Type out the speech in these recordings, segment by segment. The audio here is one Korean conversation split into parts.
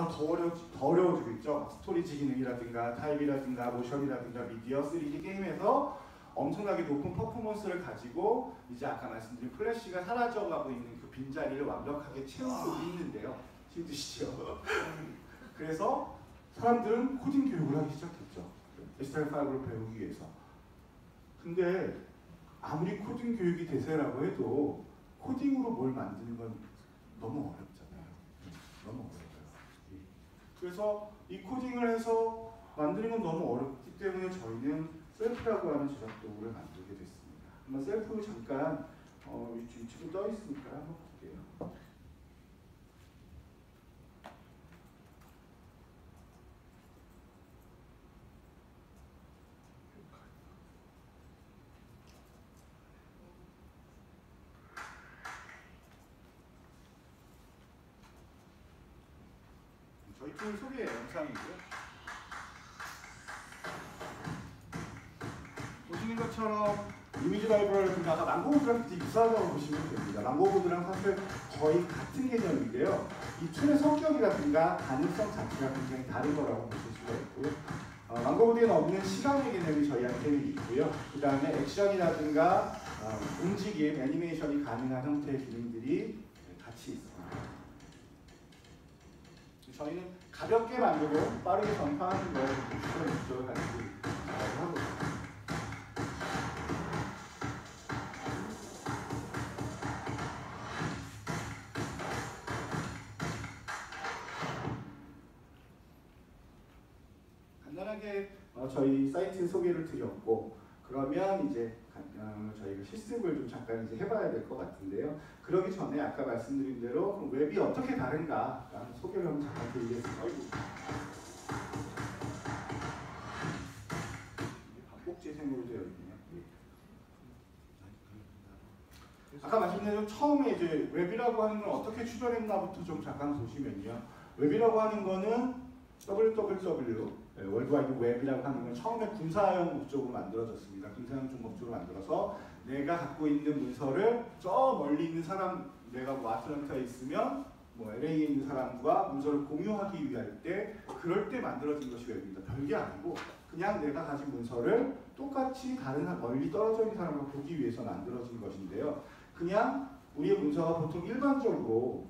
더 어려워지고 있죠. 스토리지 기능이라든가 타입이라든가 모션이라든가 미디어, 3D 게임에서 엄청나게 높은 퍼포먼스를 가지고 이제 아까 말씀드린 플래시가 사라져가고 있는 그 빈자리를 완벽하게 채우고 있는데요. 힘드시죠? 그래서 사람들은 코딩 교육을 하기 시작했죠. HTML5를 배우기 위해서. 근데 아무리 코딩 교육이 대세라고 해도 코딩으로 뭘 만드는 건 너무 어렵잖아요. 너무 어려워요. 그래서 이 코딩을 해서 만드는 건 너무 어렵기 때문에 저희는 셀프라고 하는 제작 도구를 만들게 됐습니다. 한번 셀프 잠깐 위치로 떠 있으니까 한번 볼게요. 저희 팀 소개 영상이고요. 보시는 것처럼 이미지 라이브러리는 아까 랑고보드랑 되게 유사하다고 보시면 됩니다. 랑고보드랑 사실 거의 같은 개념인데요. 이 툴의 성격이라든가 가능성 자체가 굉장히 다른 거라고 보실 수가 있고요. 랑고보드에는 없는 시간의 개념이 저희한테는 있고요. 그 다음에 액션이라든가 움직임, 애니메이션이 가능한 형태의 기능들이 같이 있습니다. 저희는 가볍게 만들고 빠르게 전파하는 거에 목적을 가지고 하고 있습니다. 간단하게 저희 사이트 소개를 드렸고, 그러면 이제 저희가 실습을 좀 잠깐 이제 해봐야 될 것 같은데요. 그러기 전에 아까 말씀드린 대로 그럼 웹이 어떻게 다른가 소개를 한번 잠깐 드리겠습니다. 반복 재생으로 되어 있네요. 아까 말씀드린 처음에 이제 웹이라고 하는 건 어떻게 출현했나부터 좀 잠깐 보시면요. 웹이라고 하는 거는 www 월드와이드 웹이라고 하는 건 처음에 군사용 목적으로 만들어졌습니다. 군사용 목적으로 만들어서 내가 갖고 있는 문서를 저 멀리 있는 사람, 내가 뭐 아틀란타에 있으면 뭐 LA에 있는 사람과 문서를 공유하기 위할 때, 그럴 때 만들어진 것이 웹입니다. 별게 아니고 그냥 내가 가진 문서를 똑같이 다른 멀리 떨어져 있는 사람과 보기 위해서 만들어진 것인데요. 그냥 우리의 문서가 보통 일반적으로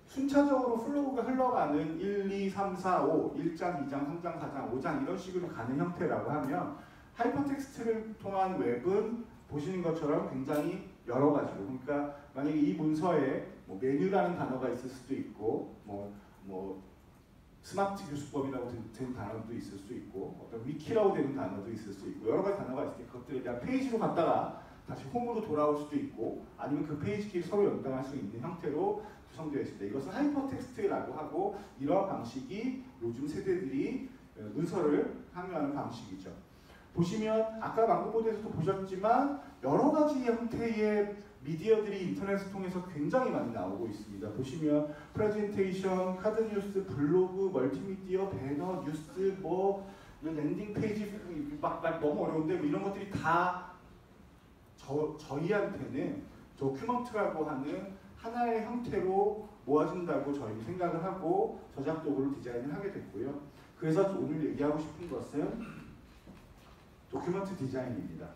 순차적으로 플로우가 흘러가는 1, 2, 3, 4, 5, 1장, 2장, 3장, 4장, 5장 이런 식으로 가는 형태라고 하면, 하이퍼텍스트를 통한 웹은 보시는 것처럼 굉장히 여러 가지로, 그러니까 만약에 이 문서에 뭐 메뉴라는 단어가 있을 수도 있고, 뭐 스마트 교수법이라고 된 단어도 있을 수 있고, 어떤 위키라고 되는 단어도 있을 수 있고, 여러 가지 단어가 있을 때 그것들에 대한 페이지로 갔다가 다시 홈으로 돌아올 수도 있고, 아니면 그 페이지끼리 서로 연동할 수 있는 형태로 구성되어 있습니다. 이것을 하이퍼텍스트라고 하고, 이러한 방식이 요즘 세대들이 문서를 항유하는 방식이죠. 보시면 아까 랑고보드에서도 보셨지만 여러 가지 형태의 미디어들이 인터넷을 통해서 굉장히 많이 나오고 있습니다. 보시면 프레젠테이션, 카드 뉴스, 블로그, 멀티미디어, 배너, 뉴스, 뭐 랜딩 페이지 막 너무 어려운데 뭐 이런 것들이 다 저희한테는 도큐먼트라고 하는 하나의 형태로 모아진다고 저희는 생각을 하고 저작 도구를 디자인을 하게 됐고요. 그래서 오늘 얘기하고 싶은 것은 도큐먼트 디자인입니다.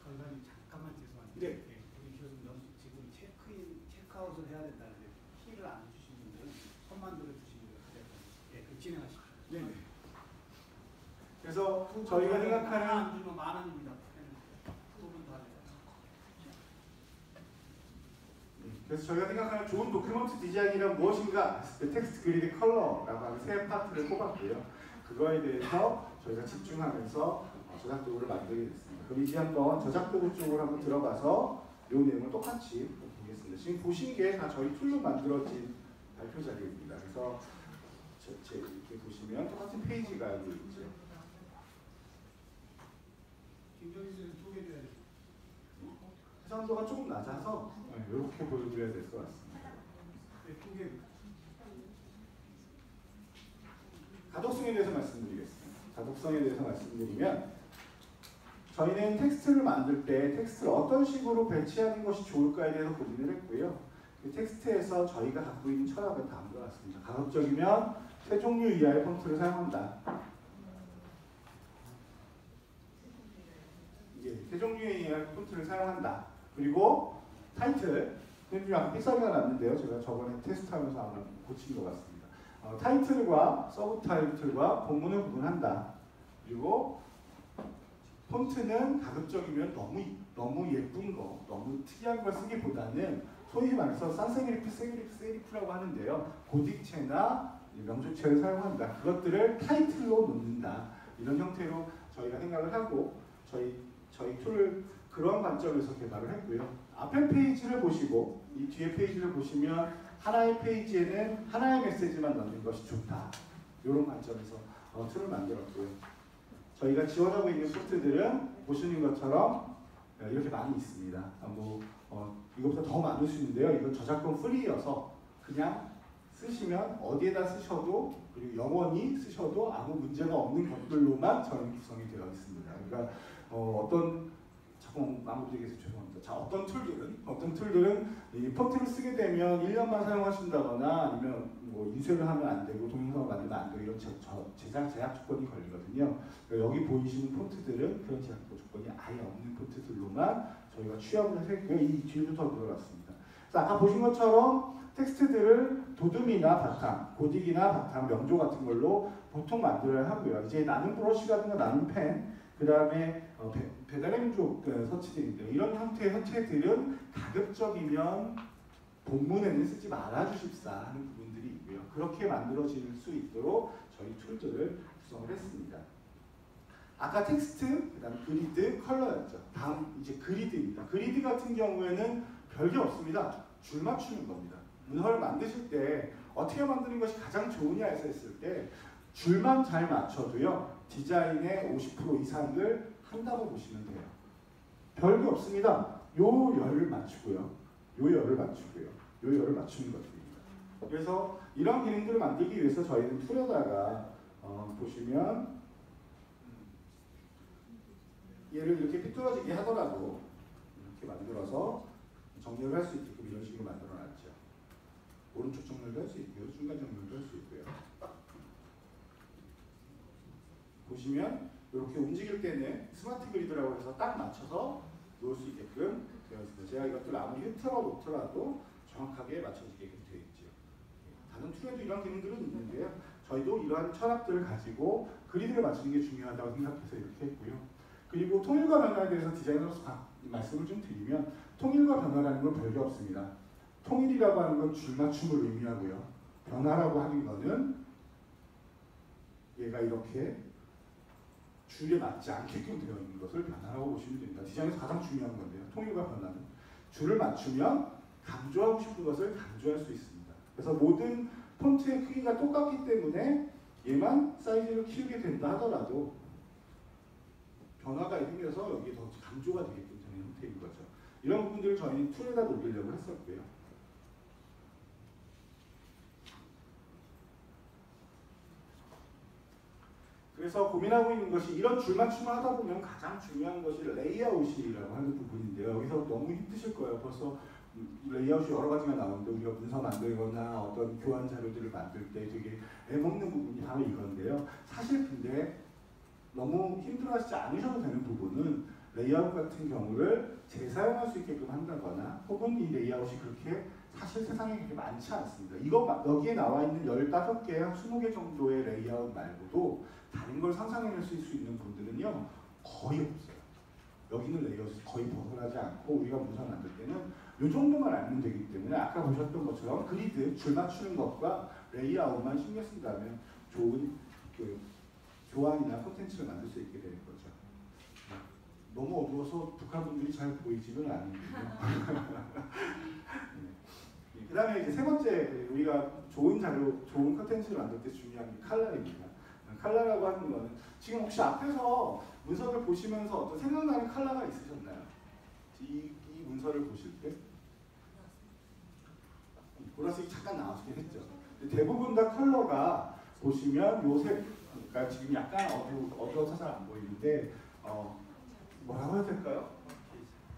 강사님 잠깐만 죄송한데, 네. 우리 교수님 지금 체크아웃을 해야 된다는데 키를 안 주신 분들은 손만 들어주시면 돼요. 네, 진행하십시오. 네. 그래서 저희가 생각하는 안 주면 만 원입니다. 두분 다. 그래서 저희가 생각하는 좋은 도큐먼트 디자인이란 무엇인가 했을 때 텍스트, 그리드, 컬러라고 하는 세 파트를 뽑았고요. 그거에 대해서 저희가 집중하면서 저작 도구를 만들게 됐습니다. 그럼 이제 한번 저작 도구 쪽으로 한번 들어가서 이 내용을 똑같이 보겠습니다. 지금 보신 게 다 저희 툴로 만들어진 발표 자료입니다. 그래서 이렇게 보시면 똑같은 페이지가 여기 있죠. 김정희 선생님 소개해줘야죠. 해상도가 조금 낮아서 이렇게 보여드려야 될 것 같습니다. 네, 두 개. 가독성에 대해서 말씀드리겠습니다. 가독성에 대해서 말씀드리면, 저희는 텍스트를 만들 때 텍스트를 어떤 식으로 배치하는 것이 좋을까에 대해서 고민을 했고요. 이 텍스트에서 저희가 갖고 있는 철학은 다음과 같습니다. 가급적이면 세 종류 이하의 폰트를 사용한다. 세 종류 이하의 폰트를 사용한다. 그리고 타이틀, 약간 삑사리가 났는데요. 제가 저번에 테스트하면서 아마 고친 것 같습니다. 타이틀과 서브 타이틀과 본문을 구분한다. 그리고 폰트는 가급적이면 너무 예쁜 거, 너무 특이한 걸 쓰기보다는 소위 말해서 산세리프, 세리프라고 하는데요. 고딕체나 명조체를 사용한다. 그것들을 타이틀로 놓는다. 이런 형태로 저희가 생각을 하고 저희 툴을 그런 관점에서 개발을 했고요. 앞에 페이지를 보시고 이 뒤에 페이지를 보시면 하나의 페이지에는 하나의 메시지만 넣는 것이 좋다. 이런 관점에서 툴을 만들었고요. 저희가 지원하고 있는 폰트들은 보시는 것처럼 이렇게 많이 있습니다. 이것보다 더 많을 수 있는데요. 이건 저작권 프리여서 그냥 쓰시면 어디에다 쓰셔도 그리고 영원히 쓰셔도 아무 문제가 없는 것들로만 저희는 구성이 되어 있습니다. 그러니까 자꾸 마무리되겠어서 죄송합니다. 자, 어떤 툴들은 이 폰트를 쓰게 되면 1년만 사용하신다거나 아니면 인쇄를 하면 안 되고 동영상을 만들면 안 되고 이런 제작 제약 조건이 걸리거든요. 그러니까 여기 보이시는 폰트들은 그런 제약 조건이 아예 없는 폰트들로만 저희가 취합을 했고요. 이 뒤에도 더 들어갔습니다. 아까 보신 것처럼 텍스트들을 도둠이나 바탕, 고딕이나 바탕, 명조 같은 걸로 보통 만들어야 하고요. 이제 나는 브러쉬라든가 나는 펜, 그 다음에 배달행족 서치들인데요. 이런 형태의 서치들은 가급적이면 본문에는 쓰지 말아주십사 하는 부분들이 있고요. 그렇게 만들어질 수 있도록 저희 툴들을 구성을 했습니다. 아까 텍스트, 그 다음에 그리드, 컬러였죠. 다음 이제 그리드입니다. 그리드 같은 경우에는 별게 없습니다. 줄 맞추는 겁니다. 문서를 만드실 때 어떻게 만드는 것이 가장 좋으냐에서 했을 때 줄만 잘 맞춰도요. 디자인의 50% 이상을 한다고 보시면 돼요. 별게 없습니다. 요 열을 맞추고요. 요 열을 맞추고요. 요 열을 맞추는 것들입니다. 그래서 이런 기능들을 만들기 위해서 저희는 툴에다가 보시면 얘를 이렇게 삐뚤어지게 하더라도 이렇게 만들어서 정렬을 할 수 있게끔 이런 식으로 만들어놨죠. 오른쪽 정렬도 할 수 있고요. 중간 정렬도 할 수 있고요. 보시면 이렇게 움직일 때는 스마트 그리드라고 해서 딱 맞춰서 놓을 수 있게끔 되어 있습니다. 제가 이것들 아무리 흐트러 놓더라도 정확하게 맞춰지게끔 되어 있죠. 다른 툴에도 이런 기능들은 있는데요. 저희도 이러한 철학들을 가지고 그리드를 맞추는 게 중요하다고 생각해서 이렇게 했고요. 그리고 통일과 변화에 대해서 디자이너로서 말씀을 좀 드리면 통일과 변화라는 건 별게 없습니다. 통일이라고 하는 건 줄맞춤을 의미하고요. 변화라고 하는 거는 얘가 이렇게 줄에 맞지 않게끔 되어 있는 것을 변화라고 보시면 됩니다. 디자인에서 가장 중요한 건데요. 통일과 변화는 줄을 맞추면 강조하고 싶은 것을 강조할 수 있습니다. 그래서 모든 폰트의 크기가 똑같기 때문에 얘만 사이즈를 키우게 된다 하더라도 변화가 생겨서 여기에 더 강조가 되게끔 되는 형태인 거죠. 이런 부분들을 저희는 툴에다 녹이려고 했었고요. 그래서 고민하고 있는 것이 이런 줄맞춤을 하다 보면 가장 중요한 것이 레이아웃이라고 하는 부분인데요. 여기서 너무 힘드실 거예요. 벌써 레이아웃이 여러 가지가 나오는데 우리가 문서 만들거나 어떤 교환 자료들을 만들 때 되게 애먹는 부분이 바로 이건데요. 사실 근데 너무 힘들어하시지 않으셔도 되는 부분은 레이아웃 같은 경우를 재사용할 수 있게끔 한다거나 혹은 이 레이아웃이 그렇게 사실 세상에 그렇게 많지 않습니다. 여기에 나와 있는 15개, 20개 정도의 레이아웃 말고도 다른 걸 상상해낼 수 있는 분들은요 거의 없어요. 여기는 레이아웃이 거의 벗어나지 않고 우리가 문서 만들 때는 이 정도만 알면 되기 때문에 아까 보셨던 것처럼 그리드, 줄 맞추는 것과 레이아웃만 신경 쓴다면 좋은 교환이나 콘텐츠를 만들 수 있게 되는 거죠. 너무 어두워서 북한 분들이 잘 보이지는 않는군요. 네. 그 다음에 이제 세 번째 우리가 좋은 자료, 좋은 콘텐츠를 만들 때 중요한 게 컬러입니다. 컬러라고 하는 거는 지금 혹시 앞에서 문서를 보시면서 어떤 생각나는 컬러가 있으셨나요? 이 문서를 보실 때? 보라색이 잠깐 나왔긴 했죠. 대부분 다 컬러가 보시면 요새 그러니까 지금 약간 어두워서 잘 안 보이는데 뭐라고 해야 될까요?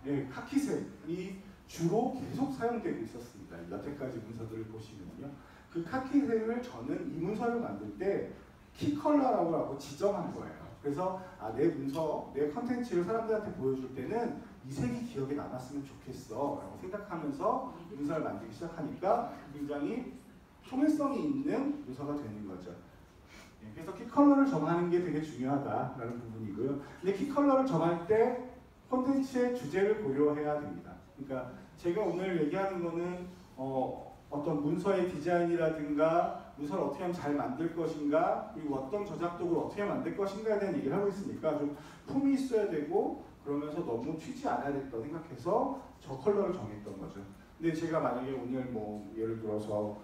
네, 카키색이 주로 계속 사용되고 있었습니다. 여태까지 문서들을 보시면요. 그 카키색을 저는 이 문서를 만들 때 키 컬러라고 하고 지정한 거예요. 그래서 내 문서, 내 컨텐츠를 사람들한테 보여줄 때는 이 색이 기억에 남았으면 좋겠어 라고 생각하면서 문서를 만들기 시작하니까 굉장히 통일성이 있는 문서가 되는 거죠. 그래서 키 컬러를 정하는 게 되게 중요하다라는 부분이고요. 근데 키 컬러를 정할 때 콘텐츠의 주제를 고려해야 됩니다. 그러니까 제가 오늘 얘기하는 거는 어떤 문서의 디자인이라든가 문서를 어떻게 하면 잘 만들 것인가, 그리고 어떤 저작 도구를 어떻게 만들 것인가에 대한 얘기를 하고 있으니까 좀 품이 있어야 되고 그러면서 너무 튀지 않아야 되겠다 생각해서 저 컬러를 정했던 거죠. 근데 제가 만약에 오늘 뭐 예를 들어서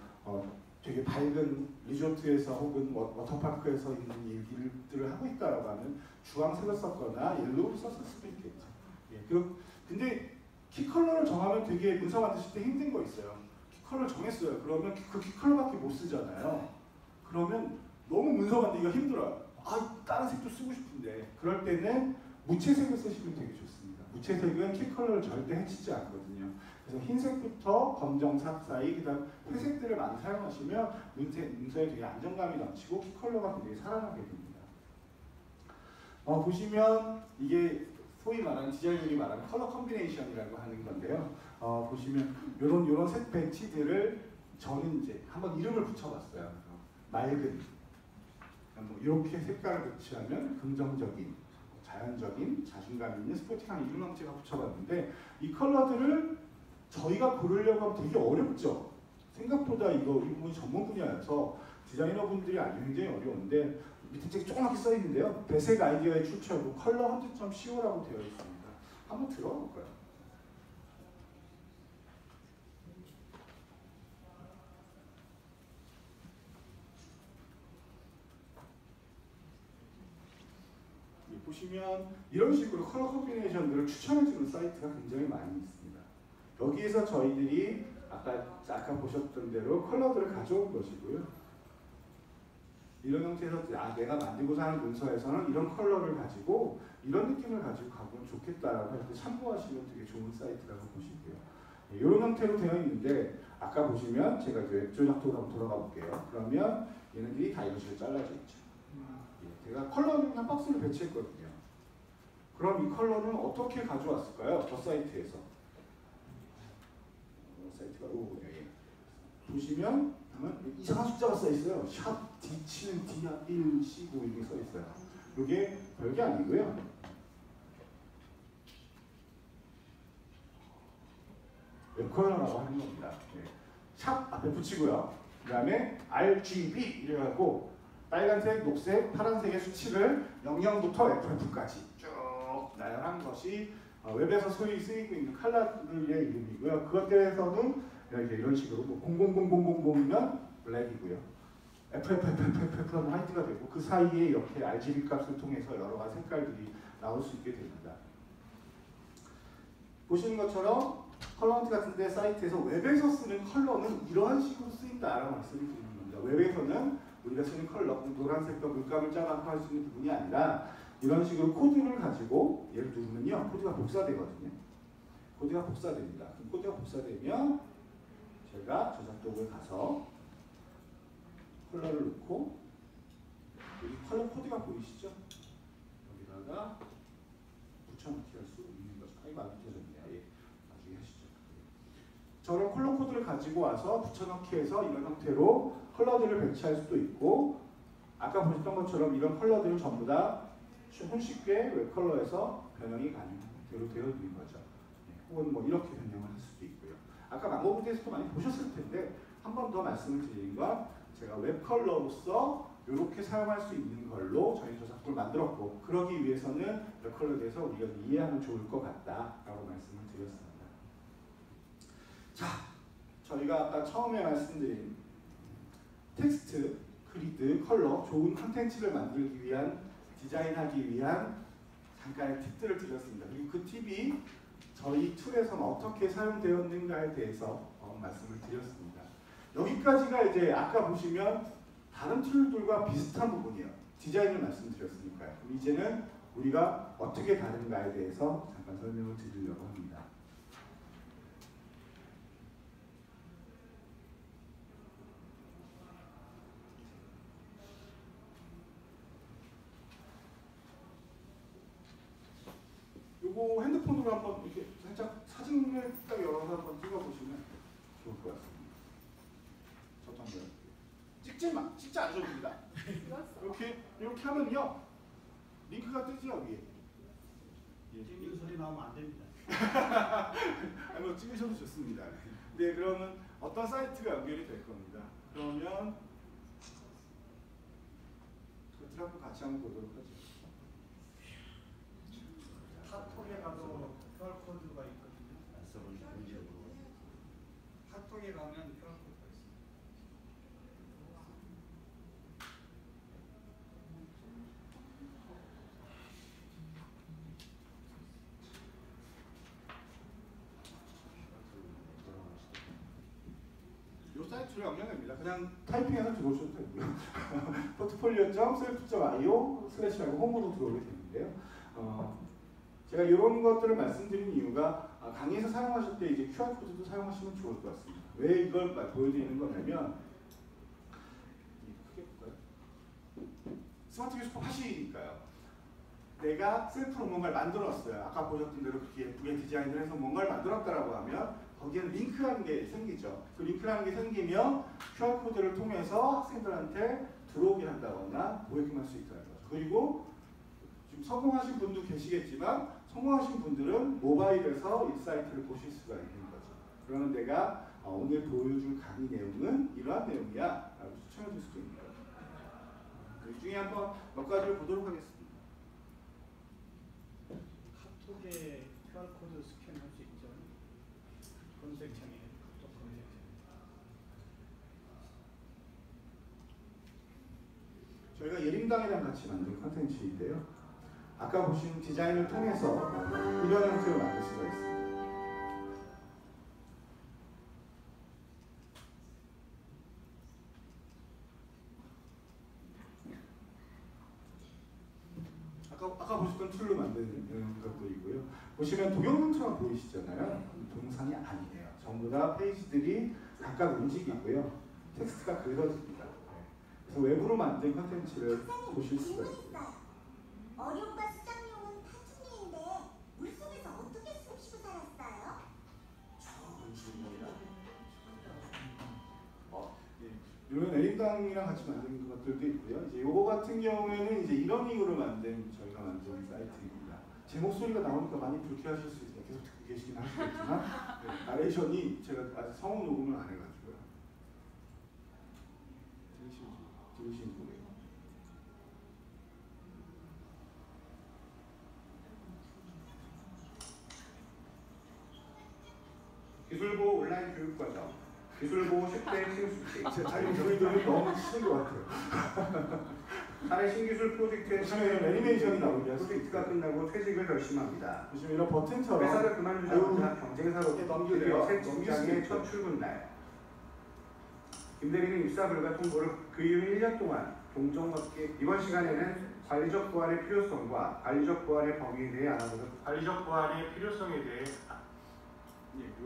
되게 밝은 리조트에서 혹은 워터파크에서 있는 얘기들을 하고 있다라고 하면 주황색을 썼거나 옐로우를 썼을 수도 있겠죠. 근데 키 컬러를 정하면 되게 문서 만드실 때 힘든 거 있어요. 키 컬러를 정했어요. 그러면 그 키 컬러밖에 못 쓰잖아요. 그러면 너무 문서 만들기가 힘들어요. 다른 색도 쓰고 싶은데 그럴 때는 무채색을 쓰시면 되게 좋습니다. 무채색은 키 컬러를 절대 해치지 않거든요. 그래서 흰색부터 검정색 사이, 그 다음 회색들을 많이 사용하시면 문서에 되게 안정감이 넘치고 키 컬러가 굉장히 살아나게 됩니다. 보시면 이게 소위 말하는 디자이너들이 말하는 컬러 컨비네이션이라고 하는 건데요. 보시면 요런 색 배치들을 저는 이제 한번 이름을 붙여봤어요. 맑은, 뭐 이렇게 색깔을 배치하면 긍정적인, 자연적인, 자신감 있는, 스포티한 이름을 제가 붙여봤는데 이 컬러들을 저희가 고르려고 하면 되게 어렵죠. 생각보다 이 부분이 전문 분야여서 디자이너분들이 알기 굉장히 어려운데 밑에 책이 조그맣게 써 있는데요. 배색 아이디어의 출처로 컬러 헌트.co라고 되어 있습니다. 한번 들어볼까요? 보시면 이런 식으로 컬러 콤비네이션들을 추천해주는 사이트가 굉장히 많이 있습니다. 여기에서 저희들이 아까 보셨던 대로 컬러들을 가져온 것이고요. 이런 형태에서 내가 만들고자 하는 문서에서는 이런 컬러를 가지고 이런 느낌을 가지고 가보면 좋겠다라고 할 때 참고하시면 되게 좋은 사이트라고 보시고요. 이런 형태로 되어 있는데 아까 보시면 제가 이제 웹 조작도로 한번 돌아가 볼게요. 그러면 얘네들이 다 이런 식으로 잘라져 있죠. 제가 컬러를 그냥 박스를 배치했거든요. 그럼 이 컬러는 어떻게 가져왔을까요? 저 사이트에서. 사이트가 여기 보시면 이상한 숫자가 써 있어요. 샵 D7, D1, C9 이렇게 써 있어요. 이게 별게 아니고요. 웹컬러라고 하는 겁니다. 샵 앞에 붙이고요. 그 다음에 RGB 이래갖고 빨간색, 녹색, 파란색의 수치를 00부터 FF까지 쭉 나열한 것이 웹에서 소위 쓰이고 있는 컬러의 이름이고요. 그것들에서는 이런 식으로 000000이면 블랙이고요. FFFFF는 화이트가 되고 그 사이에 이렇게 RGB 값을 통해서 여러 가지 색깔들이 나올 수 있게 됩니다. 보시는 것처럼 컬러헌트 같은데 사이트에서 웹에서 쓰는 컬러는 이러한 식으로 쓰인다라고 말씀을 드리는 겁니다. 웹에서는 우리가 쓰는 컬러, 노란색과 물감을 짜갖고 할 수 있는 부분이 아니라 이런 식으로 코드를 가지고 얘를 누르면요. 코드가 복사되거든요. 코드가 복사됩니다. 그럼 코드가 복사되면 제가 저작 도구에 가서 컬러를 넣고 여기 컬러 코드가 보이시죠? 여기다가 붙여넣기 할 수 있는 거죠. 이거 안 붙여졌네요. 나중에 하시죠. 저런 컬러 코드를 가지고 와서 붙여넣기해서 이런 형태로 컬러들을 배치할 수도 있고 아까 보셨던 것처럼 이런 컬러들은 전부 다 손쉽게 웹컬러에서 변형이 가능한 형태로 되어 있는 거죠. 혹은 뭐 이렇게 변형을 할 수도 있고요. 아까 망고부드에서도 많이 보셨을 텐데 한 번 더 말씀을 드리는 건 제가 웹컬러로서 이렇게 사용할 수 있는 걸로 저희 저작도를 만들었고 그러기 위해서는 웹컬러에 대해서 우리가 이해하면 좋을 것 같다라고 말씀을 드렸습니다. 자, 저희가 아까 처음에 말씀드린 텍스트, 그리드, 컬러, 좋은 콘텐츠를 만들기 위한 디자인하기 위한 잠깐의 팁들을 드렸습니다. 그리고 그 팁이 저희 툴에서는 어떻게 사용되었는가에 대해서 말씀을 드렸습니다. 여기까지가 이제 아까 보시면 다른 툴들과 비슷한 부분이에요. 디자인을 말씀드렸으니까요. 그럼 이제는 우리가 어떻게 다른가에 대해서 잠깐 설명을 드리려고 합니다. 요거 핸드폰으로 한번 이렇게 살짝 사진을 딱 열어서 한번 찍어보시면 좋을 것 같습니다. 저장돼요. 찍지 않으셔도 됩니다. 이렇게 하면요 링크가 뜨죠 위에. 찍는 소리 나오면 안 됩니다. 아니 뭐 찍으셔도 좋습니다. 네, 그러면 어떤 사이트가 연결이 될 겁니다. 그러면 그 트라프 같이 한번 보도록 하죠. 카톡에 가도 QR 코드가 있거든요. 카톡에 가면 QR 코드가 있습니다. 이 사이트로 연결됩니다. 그냥 타이핑해서 들어오셔도 되고요. portfolio.self.io/홈으로 들어오게 되는데요. 제가 이런 것들을 말씀드린 이유가 강의에서 사용하실 때 이제 QR 코드도 사용하시면 좋을 것 같습니다. 왜 이걸 보여드리는 거냐면 크게 볼까요? 스마트 교수법 하시니까요. 내가 셀프로 뭔가를 만들었어요. 아까 보셨던 대로 그렇게 예쁘게 디자인을 해서 뭔가를 만들었다라고 하면 거기에는 링크라는 게 생기죠. 그 링크라는 게 생기면 QR코드를 통해서 학생들한테 들어오게 한다거나 보여주면 할 수 있다는 거죠. 그리고 지금 성공하신 분도 계시겠지만 성공하신 분들은 모바일에서 이 사이트를 보실 수가 있는 거죠. 그러면 내가 오늘 보여줄 강의 내용은 이러한 내용이야 라고 추천해 줄 수도 있는 거죠. 이 중에 한번 몇 가지를 보도록 하겠습니다. 카톡에 QR 코드 스캔할 수 있죠. 검색창에 카톡 검색창. 저희가 예림당이랑 같이 만든 컨텐츠인데요. 아까 보신 디자인을 통해서 이런 형태로 만들 수가 있습니다. 아까 보셨던 툴로 만든 것들이고요. 보시면 동영상처럼 보이시잖아요. 동영상이 아니에요. 전부 다 페이지들이 각각 움직이고요. 텍스트가 긁어집니다. 그래서 외부로 만든 컨텐츠를 보실 수가 있어요. 어룡과 수장용은 타투니인데 물속에서 어떻게 숨쉬고 살았어요? 좋은 질문이다. 이런 에릭당이랑 같이 만든 것들도 있고요. 이제 요거 같은 경우에는 이제 이런 이유로 저희가 만든 사이트입니다. 제 목소리가 나오니까 많이 불쾌하실 수 있어요. 계속 듣고 계시긴 하시겠지만 나레이션이 제가 아직 성우 녹음을 안 해가지고요. 들으시는 거예요. 기술보 온라인 교육과정, 기술보 10대 신수식, 제 자기 저희들이 너무 치는 것 같아요. 사내 신기술 프로젝트에 보시면 이런 애니메이션이 나오죠. 프로젝트가 끝나고 퇴직을 결심합니다. 보시면 이런 버튼처럼 회사를 그만두자마자 경쟁사로 넘기세요. 드디어 새 넘길 직장의 수 있죠. 첫 출근 날. 김 대리는 입사 결과 통보를 그 이후 1년 동안 동정받게 이번 시간에는 관리적 보완의 필요성과 관리적 보완의 범위에 대해 알아보도록 관리적 보완의 필요성에 대해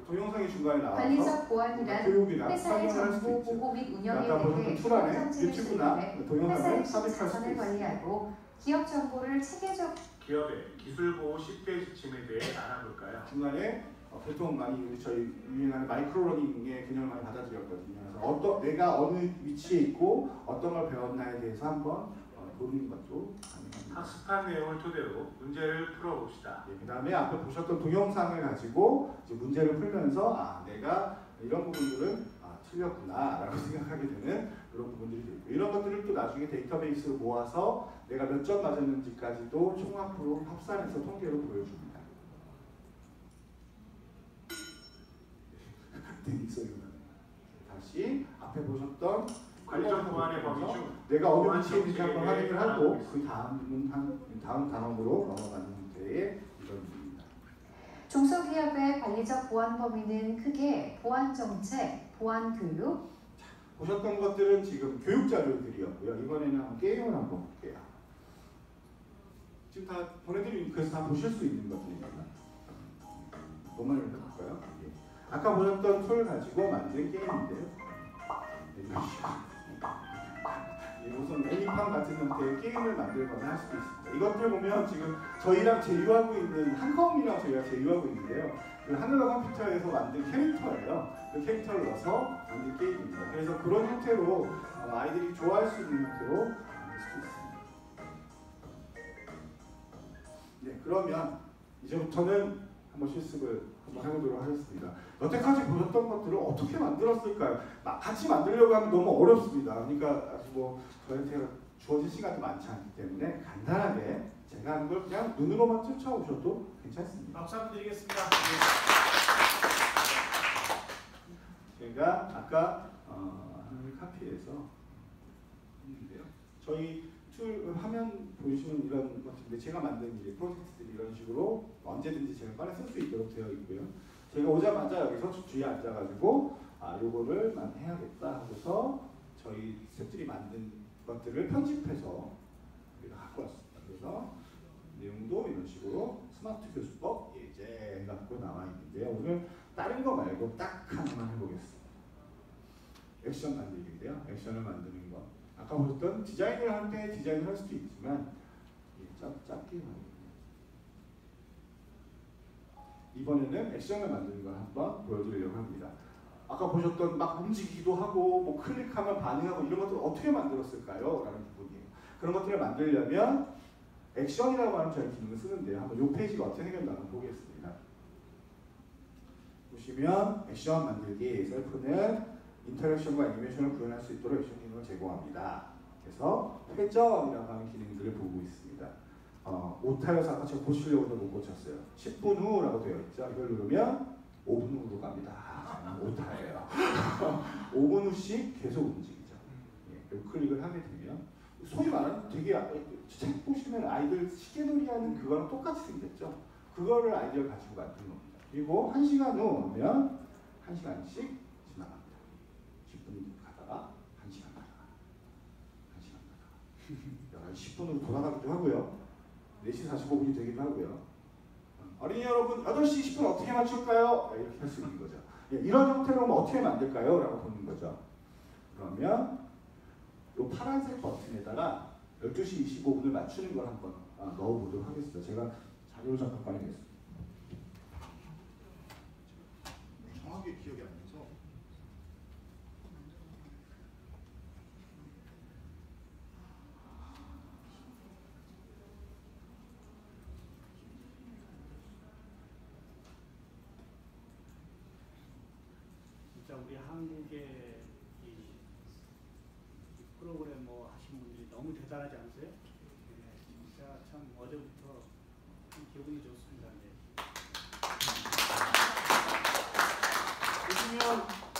동영상이 중간에 나와서 관리적 보안이란 교육이나 회사의 설명을 할 수도 정보 있죠. 보호 및 운영에 아까 보셨던 대해 툴 안에 정책을 유튜브나 수립해 동영상을 회사의 삽입할 수도 자산을 있습니다. 관리하고 기업 정보를 체계적 기업의 기술 보호 10대 지침에 대해 알아볼까요? 중간에 보통 많이 저희 유행하는 마이크로러닝의 개념을 많이 받아들였거든요. 그래서 내가 어느 위치에 있고 어떤 걸 배웠나에 대해서 한번 보는 것도 가능합니다. 학습한 내용을 토대로 문제를 풀어봅시다. 그 다음에 앞에 보셨던 동영상을 가지고 이제 문제를 풀면서 내가 이런 부분들은 틀렸구나 라고 생각하게 되는 그런 부분들이 되고 이런 것들을 또 나중에 데이터베이스로 모아서 내가 몇 점 맞았는지까지도 총합으로 합산해서 통계로 보여줍니다. 다시 앞에 보셨던 관리적 보완의 범위 중 내가 어느 보완 위치에 있는지 한번 정책에 확인을 대해 하고 알아보겠습니다. 그 다음 단원으로 넘어가는 형태의 이런 부분입니다. 중소기업의 관리적 보안 범위는 크게 보안 정책, 보안 교육, 보셨던 것들은 지금 교육 자료들이었고요. 이번에는 한번 게임을 한번 볼게요. 지금 다 보내드린 그래서 다 보실 수 있는 것들입니다. 뭐만 해볼까요? 예. 아까 보셨던 툴 가지고 만든 게임인데요. 무슨 애니팡 같은 형태의 게임을 만들거나 할 수도 있습니다. 이것들 보면 지금 저희랑 제휴하고 있는 한컴이랑 저희가 제휴하고 있는데요. 그 하늘과 컴퓨터에서 만든 캐릭터예요. 그 캐릭터를 넣어서 만든 게임입니다. 그래서 그런 형태로 아이들이 좋아할 수 있는 형태로 만들 수도 있습니다. 네, 그러면 이제부터는 한번 실습을 한번 해보도록 하겠습니다. 여태까지 보셨던 것들을 어떻게 만들었을까요? 같이 만들려고 하면 너무 어렵습니다. 그러니까 아주 뭐 저한테 주어진 시간이 많지 않기 때문에 간단하게 제가 하는 걸 그냥 눈으로만 쫓아오셔도 괜찮습니다. 박수 한번 드리겠습니다. 제가 아까 하늘 카피에서 했는데요. 저희 툴 화면 보시면 이런 것인데 제가 만든 이제 프로젝트들이 이런 식으로 언제든지 제가 꺼내 쓸 수 있도록 되어 있고요. 제가 오자마자 여기서 주위에 앉아가지고 요거를 해야겠다 하고서 저희 스태프들이 만든 것들을 편집해서 여기다 갖고 왔습니다. 그래서 내용도 이런 식으로 스마트 교수법 예제 해갖고 나와 있는데요. 오늘 다른 거 말고 딱 하나만 해보겠습니다. 액션 만들기인데요. 액션을 만드는 거. 아까 보셨던 디자인을 할 때 디자인을 할 수도 있지만 짧게 이번에는 액션을 만드는 걸 한번 보여드리려고 합니다. 아까 보셨던 막 움직이기도 하고 뭐 클릭하면 반응하고 이런 것들을 어떻게 만들었을까요? 라는 부분이에요. 그런 것들을 만들려면 액션이라고 하는 저희 기능을 쓰는데요. 한번 이 페이지가 어떻게 생겼나 한번 보겠습니다. 보시면 액션 만들기 셀프는 인터랙션과 애니메이션을 구현할 수 있도록 액션 기능을 제공합니다. 그래서 회전이라고 하는 기능들을 보고 있습니다. 오타여서 아까 제가 고치려고도 못 고쳤어요. 10분 후라고 되어 있죠. 이걸 누르면 5분 후로 갑니다. 오타예요. 5분 후씩 계속 움직이죠. 예, 클릭을 하게 되면 소위 말하는 되게 책 보시면 아이들 시계놀이 하는 그거랑 똑같이 생겼죠. 그거를 아이디어를 가지고 만든 겁니다. 그리고 1시간 후 오면 1시간씩 지나갑니다. 10분 가다가 1시간 가다가 1시간 가다가 10분으로 돌아가기도 하고요. 4시 45분이 되기도 하고요. 어린이 여러분 8시 20분 어떻게 맞출까요? 이렇게 할 수 있는 거죠. 이런 형태로 어떻게 만들까요? 라고 보는 거죠. 그러면 이 파란색 버튼에다가 12시 25분을 맞추는 걸 한번 넣어보도록 하겠습니다. 제가 자료를 잠깐 꺼내겠습니다. 정확하게 기억이 안 나서 진짜 우리 한국의 이 프로그래머 하신 분들이 너무 대단하지 않으세요? 네, 진짜 참 어제부터 참 기분이 좋습니다. 네. 보시면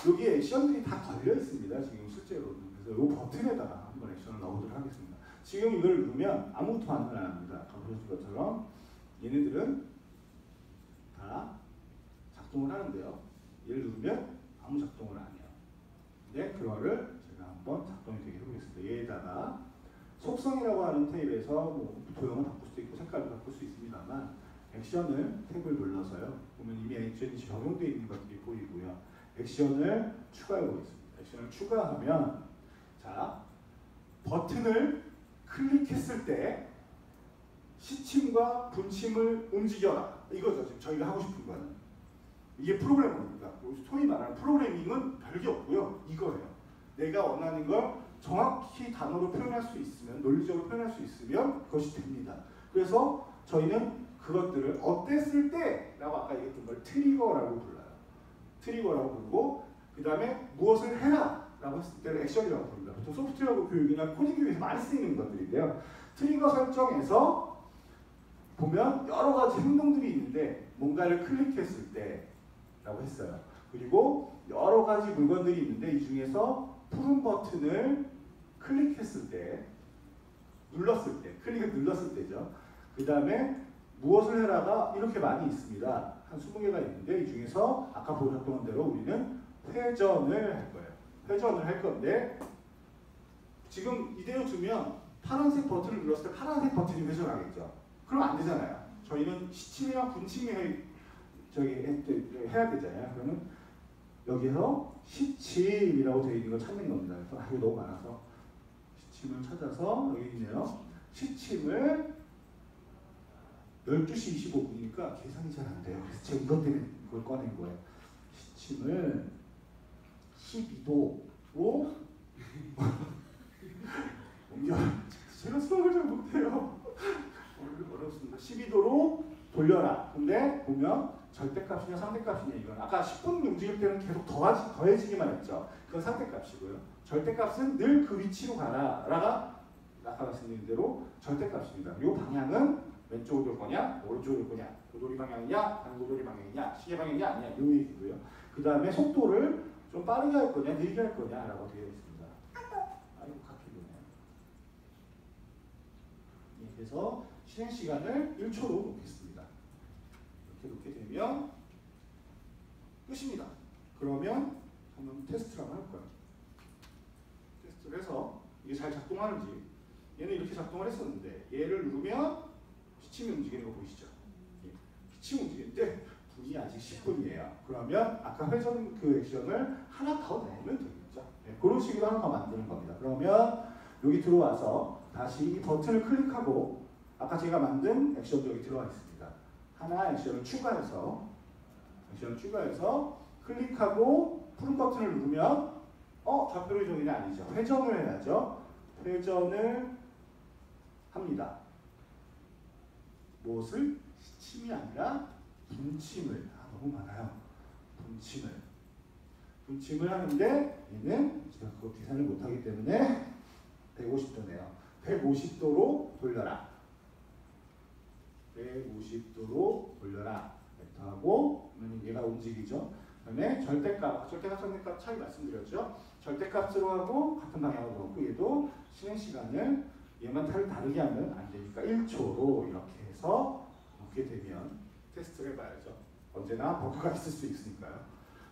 여기 액션들이 다 걸려 있습니다. 지금 실제로는. 그래서 이 버튼에다가 한번 액션을 넣어보도록 하겠습니다. 지금 이걸 누르면 아무것도 반응을 안 합니다. 아까 보셨던 것처럼 얘네들은 다 작동을 하는데요. 얘를 누르면 아무 작동을 안 해요. 근데 그거를 제가 한번 작동이 되게 해보겠습니다. 얘에다가 속성이라고 하는 탭에서 뭐 도형을 바꿀 수도 있고 색깔을 바꿀 수 있습니다만 액션을 탭을 눌러서요. 보면 이미 액션이 적용되어 있는 것들이 보이고요. 액션을 추가해 보겠습니다. 액션을 추가하면 자 버튼을 클릭했을 때 시침과 분침을 움직여라. 이거죠. 지금 저희가 하고 싶은 거는. 이게 프로그래머입니다. 소위 말하는 프로그래밍은 별게 없고요. 이거예요. 내가 원하는 걸 정확히 단어로 표현할 수 있으면, 논리적으로 표현할 수 있으면 그것이 됩니다. 그래서 저희는 그것들을 어땠을 때 라고 아까 얘기했던 걸 트리거라고 불러요. 트리거라고 부르고 그 다음에 무엇을 해라 라고 했을 때는 액션이라고 부릅니다. 보통 소프트웨어 교육이나 코딩 교육에서 많이 쓰이는 것들인데요. 트리거 설정에서 보면 여러 가지 행동들이 있는데 뭔가를 클릭했을 때 라고 했어요. 그리고 여러 가지 물건들이 있는데 이 중에서 푸른 버튼을 클릭했을 때, 눌렀을 때, 클릭을 눌렀을 때죠. 그 다음에 무엇을 해라가 이렇게 많이 있습니다. 한 20개가 있는데 이 중에서 아까 보셨던 대로 우리는 회전을 할 거예요. 회전을 할 건데 지금 이대로 두면 파란색 버튼을 눌렀을 때 파란색 버튼이 회전하겠죠. 그럼 안 되잖아요. 저희는 시침이랑 분침이 해야 되잖아요. 그러면 여기서 시침이라고 되어 있는 걸 찾는 겁니다. 그래서 이거 너무 많아서 시침을 찾아서 여기 있네요. 시침을 12시 25분이니까 계산이 잘 안 돼요. 그래서 제가 이것 때문에 이걸 꺼낸 거예요. 시침을 12도로 옮겨. 제가 수학을 잘 못해요. 어렵습니다. 12도로 돌려라. 근데 보면 절대값이냐 상대값이냐 이건 아까 10분 움직일 때는 계속 더해지기만 했죠. 그건 상대값이고요. 절대값은 늘 그 위치로 가라가 아까 말씀드린 대로 절대값입니다. 이 방향은 왼쪽으로 돌 거냐 오른쪽으로 돌 거냐 고도리 방향이냐 반고도리 방향이냐 시계 방향이냐 아니냐 이 얘기고요. 그 다음에 속도를 좀 빠르게 할 거냐 느리게 할 거냐라고 되어 있습니다. 아이고 카피도네요. 그래서 실행 시간을 1초로 놓겠습니다. 이렇게 놓게 되면 끝입니다. 그러면 한번 테스트를 한번 할 거예요. 테스트를 해서 이게 잘 작동하는지 얘는 이렇게 작동을 했었는데 얘를 누르면 시침이 움직이는 거 보이시죠? 시침이 움직이는데 분이 아직 10분이에요. 그러면 아까 회전 그 액션을 하나 더 내면 되겠죠. 네, 그런 식으로 하나 더 만드는 겁니다. 그러면 여기 들어와서 다시 이 버튼을 클릭하고 아까 제가 만든 액션도 여기 들어와 있습니다. 하나 액션을 추가해서 클릭하고 푸른 버튼을 누르면 좌표로 이동이 아니죠. 회전을 해야죠. 회전을 합니다. 무엇을? 시침이 아니라 분침을. 너무 많아요. 분침을 하는데 얘는 제가 그거 계산을 못하기 때문에 150도네요. 150도로 돌려라. 150도로 돌려라. 하고 얘가 움직이죠. 그다음에 절대값, 상대값 차이 말씀드렸죠. 절대값으로 하고 같은 방향으로 놓고 얘도 실행 시간을 얘만 다르게 하면 안 되니까 1초로 이렇게 해서 놓게 되면 테스트를 해봐야죠. 언제나 버그가 있을 수 있으니까요.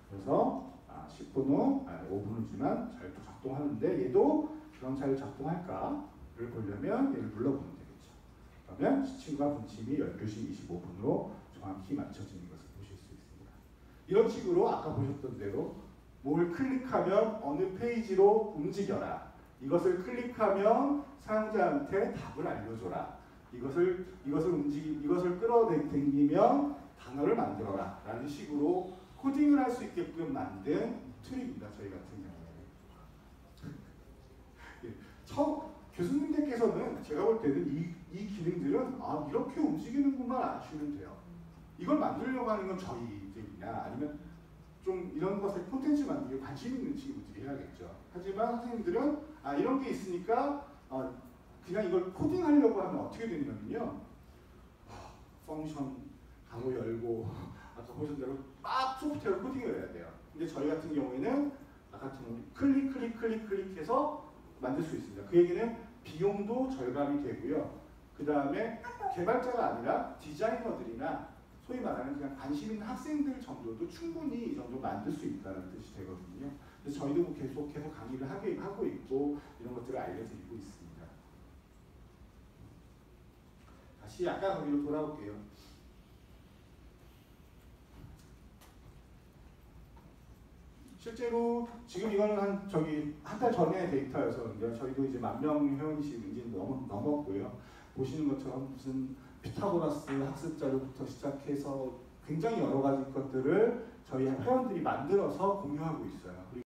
그래서 10분 후, 5분 후지만 잘 작동하는데 얘도 그럼 잘 작동할까를 보려면 얘를 눌러보면 되겠죠. 그러면 시침과 분침이 12시 25분으로 정확히 맞춰지는 것을 보실 수 있습니다. 이런 식으로 아까 보셨던 대로 뭘 클릭하면 어느 페이지로 움직여라. 이것을 클릭하면 사용자한테 답을 알려줘라. 이것을 끌어당기면 단어를 만들어라. 라는 식으로 코딩을 할 수 있게끔 만든 툴입니다. 저희 같은 경우에는. 교수님들께서는 제가 볼 때는 이 기능들은 이렇게 움직이는구만 아시면 돼요. 이걸 만들려고 하는 건 저희들이냐 아니면 좀 이런 것을 콘텐츠 만들기에 관심 있는 친구들이 해야겠죠. 하지만 선생님들은 이런 게 있으니까 그냥 이걸 코딩하려고 하면 어떻게 되냐면요. 펑션 가로 열고 아까 보신 대로 막 소프트웨어 코딩을 해야 돼요. 근데 저희 같은 경우에는 아까 같은 클릭해서 만들 수 있습니다. 그 얘기는 비용도 절감이 되고요. 그 다음에 개발자가 아니라 디자이너들이나 소위 말하는 그냥 관심 있는 학생들 정도도 충분히 이 정도 만들 수 있다는 뜻이 되거든요. 그래서 저희도 계속해서 강의를 하고 있고 이런 것들을 알려드리고 있습니다. 다시 아까 거기로 돌아올게요. 실제로 지금 이거는 한 달 전의 데이터여서 저희도 이제 10,000명 회원이시고 이제 넘었고요. 보시는 것처럼 무슨 피타고라스 학습 자료부터 시작해서 굉장히 여러 가지 것들을 저희 회원들이 만들어서 공유하고 있어요.